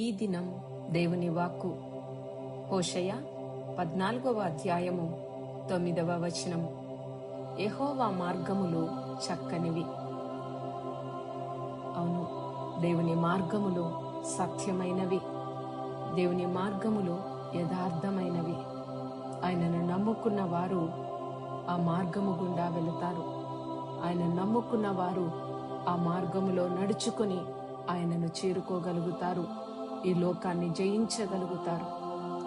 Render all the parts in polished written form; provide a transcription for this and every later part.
ఈ దినం దేవుని వాక్కు హోషయ 14వ అధ్యాయము 9వ వచనము. యెహోవా మార్గములు చక్కనివి. అవును, దేవుని మార్గములు సత్యమైనవి, దేవుని మార్గములు యథార్థమైనవి. ఆయనను నమ్ముకున్న వారు ఆ మార్గము గుండా వెళుతారు. ఆయన నమ్ముకున్న వారు ఆ మార్గములో నడుచుకొని ఆయనను చేరుకోగలుగుతారు, ఈ లోకాన్ని జయించగలుగుతారు.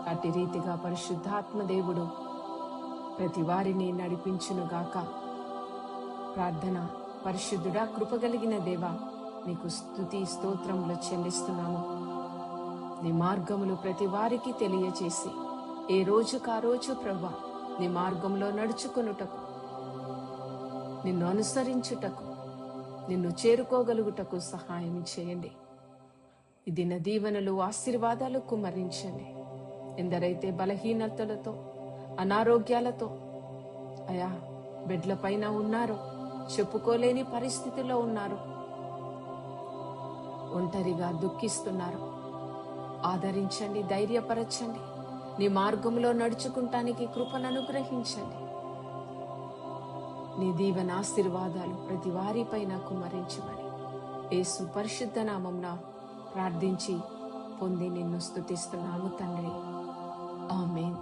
అట్టి రీతిగా పరిశుద్ధాత్మ దేవుడు ప్రతి వారిని నడిపించునుగాక. ప్రార్థన. పరిశుద్ధుడా, కృపగలిగిన దేవా, నీకు స్తుతి స్తోత్రములు చెల్లిస్తున్నాము. నీ మార్గములు ప్రతి వారికి తెలియచేసి ఏ రోజుకా రోజు ప్రభువా నీ మార్గంలో నడుచుకొనుటకు, నిన్ను అనుసరించుటకు, నిన్ను చేరుకోగలుగుటకు సహాయం చేయండి. ఈ దిన దీవెనలు ఆశీర్వాదాలు కుమ్మరించండి. ఎందరైతే బలహీనతలతో అనారోగ్యాలతో అయా బెడ్ల పైన ఉన్నారో, చెప్పుకోలేని పరిస్థితిలో ఉన్నారు, ఒంటరిగా దుఃఖిస్తున్నారు, ఆదరించండి, ధైర్యపరచండి. నీ మార్గంలో నడుచుకుంటానికి కృపను అనుగ్రహించండి. నీ దీవెన ఆశీర్వాదాలు ప్రతి వారిపైన కుమ్మరించమని యేసు పరిశుద్ధ నామమున ప్రార్థించి పొంది నిన్ను స్తుతిస్తున్నాము తండ్రి. ఆమేన్.